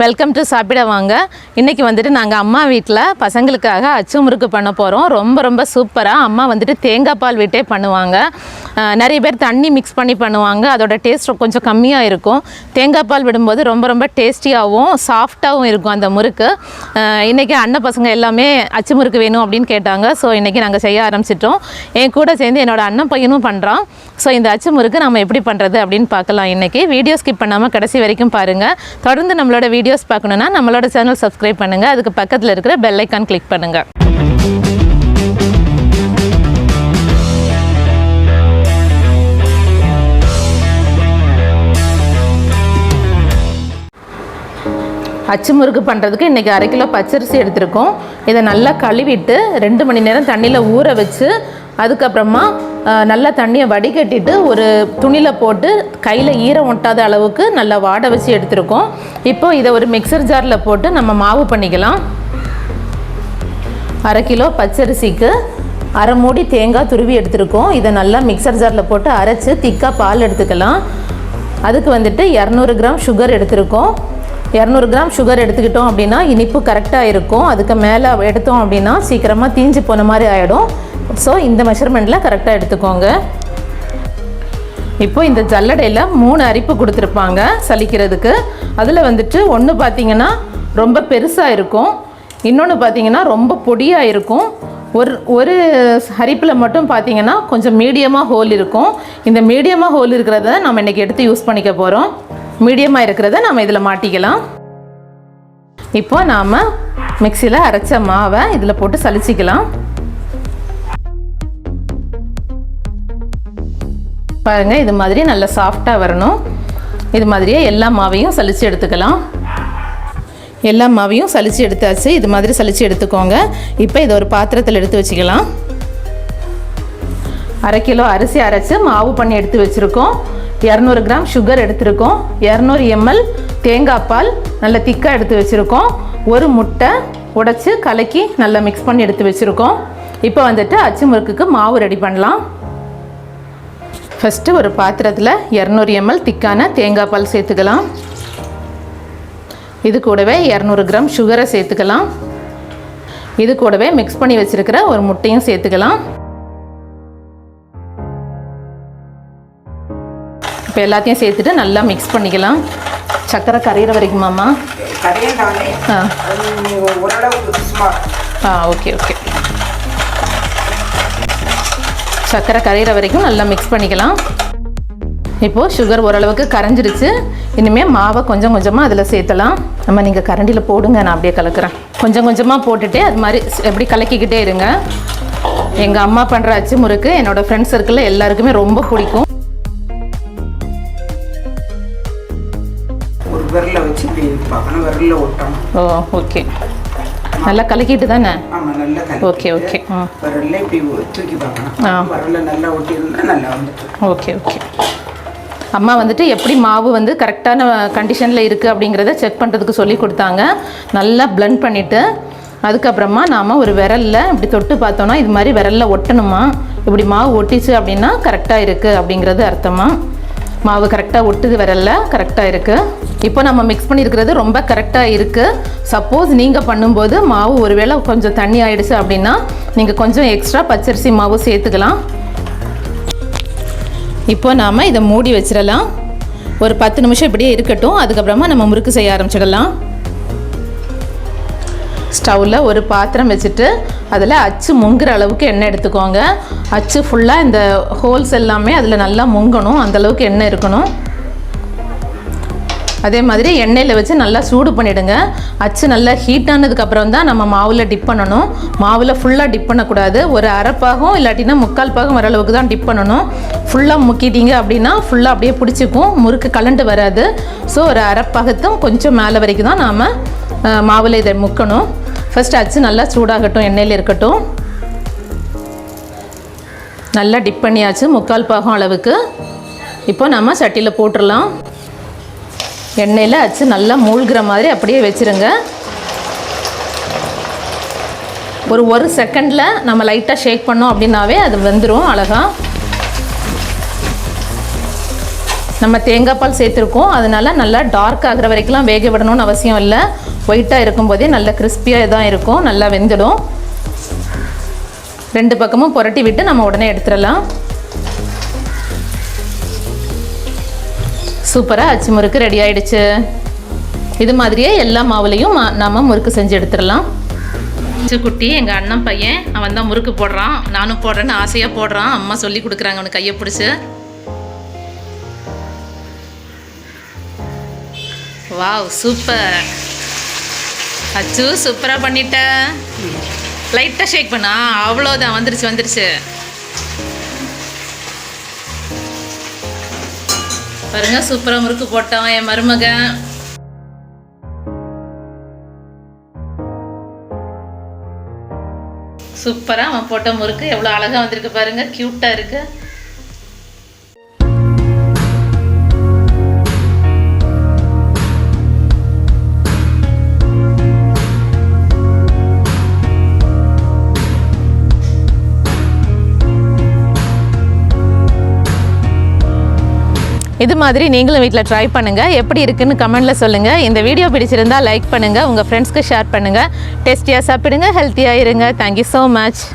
Welcome to சாப்பிட வாங்க. இன்றைக்கி வந்துட்டு நாங்கள் அம்மா வீட்டில் பசங்களுக்காக அச்சு முறுக்கு பண்ண போகிறோம். ரொம்ப சூப்பராக அம்மா வந்துட்டு தேங்காய் பால் விட்டே பண்ணுவாங்க. நிறைய பேர் தண்ணி மிக்ஸ் பண்ணி பண்ணுவாங்க. அதோட டேஸ்ட் கொஞ்சம் கம்மியாக இருக்கும். தேங்காய் பால் விடும்போது ரொம்ப டேஸ்டியாகவும் சாஃப்டாகவும் இருக்கும் அந்த முறுக்கு. இன்றைக்கி அண்ணன் பசங்க எல்லாமே அச்சு முறுக்கு வேணும் அப்படின்னு கேட்டாங்க. ஸோ இன்றைக்கி நாங்கள் செய்ய ஆரம்பிச்சிட்டோம். என் கூட சேர்ந்து என்னோடய அண்ணன் பையனும் பண்ணுறான். ஸோ இந்த அச்சு முறுக்கு நம்ம எப்படி பண்ணுறது அப்படின்னு பார்க்கலாம். இன்றைக்கி வீடியோ ஸ்கிப் பண்ணாமல் கடைசி வரைக்கும் பாருங்கள். தொடர்ந்து நம்மளோட வீடியோஸ் பார்க்கணுன்னா நம்மளோட சேனல் சப்ஸ்கிரைப் பண்ணுங்கள். அதுக்கு பக்கத்தில் இருக்கிற பெல் ஐக்கான் கிளிக் பண்ணுங்கள். அச்சு முறுக்கு பண்ணுறதுக்கு இன்றைக்கி 1/2 கிலோ பச்சரிசி எடுத்திருக்கோம். இதை நல்லா கழுவிட்டு 2 மணி நேரம் தண்ணியில் ஊற வச்சு அதுக்கப்புறமா நல்லா தண்ணியை வடிகட்டிட்டு ஒரு துணியில் போட்டு கையில் ஈரம் ஒட்டாத அளவுக்கு நல்லா வாட வச்சு எடுத்துருக்கோம். இப்போ இதை ஒரு மிக்சர் ஜாரில் போட்டு நம்ம மாவு பண்ணிக்கலாம். 1/2 கிலோ பச்சரிசிக்கு 1/2 மூடி தேங்காய் துருவி எடுத்துருக்கோம். இதை நல்லா மிக்சர் ஜாரில் போட்டு அரைச்சி திக்காக பால் எடுத்துக்கலாம். அதுக்கு வந்துட்டு 200 கிராம் சுகர் எடுத்துருக்கோம். 200 கிராம் சுகர் எடுத்துக்கிட்டோம் அப்படின்னா இனிப்பு கரெக்டாக இருக்கும். அதுக்கு மேலே எடுத்தோம் அப்படின்னா சீக்கிரமாக தீஞ்சு போன மாதிரி ஆகிடும். ஸோ இந்த மெஷர்மெண்ட்டில் கரெக்டாக எடுத்துக்கோங்க. இப்போ இந்த ஜல்லடையில் 3 அரிப்பு கொடுத்துருப்பாங்க சலிக்கிறதுக்கு. அதில் வந்துட்டு ஒன்று பார்த்திங்கன்னா ரொம்ப பெருசாக இருக்கும், இன்னொன்று பார்த்திங்கன்னா ரொம்ப பொடியாக இருக்கும். ஒரு அரிப்பில் மட்டும் பார்த்திங்கன்னா கொஞ்சம் மீடியமாக ஹோல் இருக்கும். இந்த மீடியமாக ஹோல் இருக்கிறத நம்ம இன்றைக்கி எடுத்து யூஸ் பண்ணிக்க போகிறோம். மீடியமாக இருக்கிறத நம்ம இதில் மாட்டிக்கலாம். இப்போ நாம் மிக்சியில் அரைச்ச மாவை இதில் போட்டு சலிச்சிக்கலாம். பாருங்கள், இது மாதிரி நல்லா சாஃப்டாக வரணும். இது மாதிரியே எல்லா மாவையும் சலித்து எடுத்துக்கலாம். எல்லா மாவையும் சலித்து எடுத்தாச்சு. இது மாதிரி சலித்து எடுத்துக்கோங்க. இப்போ இதை ஒரு பாத்திரத்தில் எடுத்து வச்சுக்கலாம். 1/2 கிலோ அரிசி அரைச்சி மாவு பண்ணி எடுத்து வச்சுருக்கோம். 200 கிராம் சுகர் எடுத்துருக்கோம். 200 ml தேங்காய் பால் நல்லா திக்காக எடுத்து வச்சுருக்கோம். ஒரு முட்டை உடைச்சி கலக்கி நல்லா மிக்ஸ் பண்ணி எடுத்து வச்சுருக்கோம். இப்போ வந்துட்டு அச்சு முறுக்குக்கு மாவு ரெடி பண்ணலாம். ஃபஸ்ட்டு ஒரு பாத்திரத்தில் 200 ml திக்கான தேங்காய் பால் சேர்த்துக்கலாம். இது கூடவே 200 கிராம் சுகரை சேர்த்துக்கலாம். இது கூடவே மிக்ஸ் பண்ணி வச்சுருக்கிற ஒரு முட்டையும் சேர்த்துக்கலாம். இப்போ எல்லாத்தையும் சேர்த்துட்டு நல்லா மிக்ஸ் பண்ணிக்கலாம். சர்க்கரை கரையிற வரைக்குமாம்மா? ஓகே. சர்க்கரை கரையிற வரைக்கும் நல்லா மிக்ஸ் பண்ணிக்கலாம். இப்போது சுகர் ஓரளவுக்கு கரைஞ்சிருச்சு. இனிமேல் மாவை கொஞ்சம் கொஞ்சமாக அதில் சேர்த்தலாம். நம்ம நீங்கள் கரண்டியில் போடுங்க, நான் அப்படியே கலக்கிறேன். கொஞ்சம் கொஞ்சமாக போட்டுகிட்டே அது மாதிரி எப்படி கலக்கிக்கிட்டே இருங்க. எங்கள் அம்மா பண்ணுற அச்சு முறுக்கு என்னோடய ஃப்ரெண்ட்ஸ் சர்க்கிளில் எல்லாருக்குமே ரொம்ப பிடிக்கும். விரல வச்சு பார்க்கணும், விரல ஒட்டணும். ஓ ஓகே, நல்லா கலக்கிட்டு தானே? ஆமாம், நல்லா ஓகே. விரல இப்படி தூக்கி பார்க்கணும். விரல நல்லா ஒட்டியிருந்தா நல்லா வந்துட்டு. ஓகே. அம்மா வந்துட்டு எப்படி மாவு வந்து கரெக்டான கண்டிஷனில் இருக்குது அப்படிங்கிறத செக் பண்ணுறதுக்கு சொல்லி கொடுத்தாங்க. நல்லா பிளெண்ட் பண்ணிவிட்டு அதுக்கப்புறமா நாம் ஒரு விரலில் இப்படி தொட்டு பார்த்தோன்னா இது மாதிரி விரலில் ஒட்டணுமா. இப்படி மாவு ஒட்டிச்சு அப்படின்னா கரெக்டாக இருக்குது அப்படிங்கிறது அர்த்தமா. மாவு கரெக்டாக ஒட்டுது, விரல்ல கரெக்டாக இருக்குது. இப்போ நம்ம மிக்ஸ் பண்ணியிருக்கிறது ரொம்ப கரெக்டாக இருக்குது. சப்போஸ் நீங்கள் பண்ணும்போது மாவு ஒருவேளை கொஞ்சம் தண்ணி ஆகிடுச்சு அப்படின்னா நீங்கள் கொஞ்சம் எக்ஸ்ட்ரா பச்சரிசி மாவு சேர்த்துக்கலாம். இப்போ நாம் இதை மூடி வச்சிடலாம். ஒரு 10 நிமிஷம் இப்படியே இருக்கட்டும். அதுக்கப்புறமா நம்ம முறுக்கு செய்ய ஆரம்பிச்சிடலாம். ஸ்டவ்வில் ஒரு பாத்திரம் வச்சுட்டு அதில் அச்சு முங்குற அளவுக்கு எண்ணெய் எடுத்துக்கோங்க. அச்சு ஃபுல்லாக இந்த ஹோல்ஸ் எல்லாமே அதில் நல்லா முங்கணும், அந்தளவுக்கு எண்ணெய் இருக்கணும். அதே மாதிரி எண்ணெயில் வச்சு நல்லா சூடு பண்ணிவிடுங்க. அச்சு நல்லா ஹீட் ஆனதுக்கப்புறம் தான் நம்ம மாவில் டிப் பண்ணணும். மாவில் ஃபுல்லாக டிப் பண்ணக்கூடாது. ஒரு 1/2 பாகம் இல்லாட்டினா 3/4 பாகம் வர அளவுக்கு தான் டிப் பண்ணணும். ஃபுல்லாக முக்கிட்டீங்க அப்படின்னா ஃபுல்லாக அப்படியே பிடிச்சிக்கும், முறுக்கு கலண்டு வராது. ஸோ ஒரு 1/2 பாகத்தும் கொஞ்சம் மேலே வரைக்கும் தான் நாம் மாவில் இதை முக்கணும். ஃபஸ்ட்டு அச்சு நல்லா சூடாகட்டும், எண்ணெயில் இருக்கட்டும். நல்லா டிப் பண்ணியாச்சு 3/4 பாகம் அளவுக்கு. இப்போ நம்ம சட்டியில் போட்டுடலாம். எண்ணெயில் அச்சு நல்லா மூழ்கிற மாதிரி அப்படியே வச்சுருங்க. ஒரு செகண்டில் நம்ம லைட்டாக ஷேக் பண்ணோம் அப்படின்னாவே அது வந்துடும் அழகாக. நம்ம தேங்காய் பால் சேர்த்துருக்கோம், அதனால நல்லா டார்க் ஆகிற வரைக்கும்லாம் வேக விடணும்னு அவசியம் இல்லை. ஒயிட்டாக இருக்கும்போதே நல்ல கிறிஸ்பியாக தான் இருக்கும், நல்லா வெந்துடும். 2 பக்கமும் புரட்டி விட்டு நம்ம உடனே எடுத்துடலாம். சூப்பராக அச்சு முறுக்கு ரெடி ஆயிடுச்சு. இது மாதிரியே எல்லா மாவுலையும் நம்ம முறுக்கு செஞ்சு எடுத்துடலாம். குட்டி எங்கள் அண்ணன் பையன், அவன் தான் முறுக்கு போடுறான். நானும் போடுறேன்னு ஆசையாக போடுறான். அம்மா சொல்லி கொடுக்குறாங்க அவனுக்கு கையை பிடிச்சி. வாவ், சூப்பர் அச்சு, சூப்பராக பண்ணிட்ட. லைட்டாக ஷேக் பண்ணா, அவ்வளோதான், வந்துருச்சு. பாருங்க, சூப்பராக முறுக்கு போட்டான் என் மருமகன். சூப்பராக அவன் போட்ட முறுக்கு எவ்வளோ அழகாக வந்திருக்கு பாருங்க, க்யூட்டாக இருக்கு. இது மாதிரி நீங்களும் வீட்டில் ட்ரை பண்ணுங்கள். எப்படி இருக்குன்னு கமெண்ட்டில் சொல்லுங்கள். இந்த வீடியோ பிடிச்சிருந்தா லைக் பண்ணுங்கள், உங்கள் ஃப்ரெண்ட்ஸ்க்கு ஷேர் பண்ணுங்கள். டேஸ்டியாக சாப்பிடுங்க, ஹெல்த்தியாக இருங்க. Thank you so much.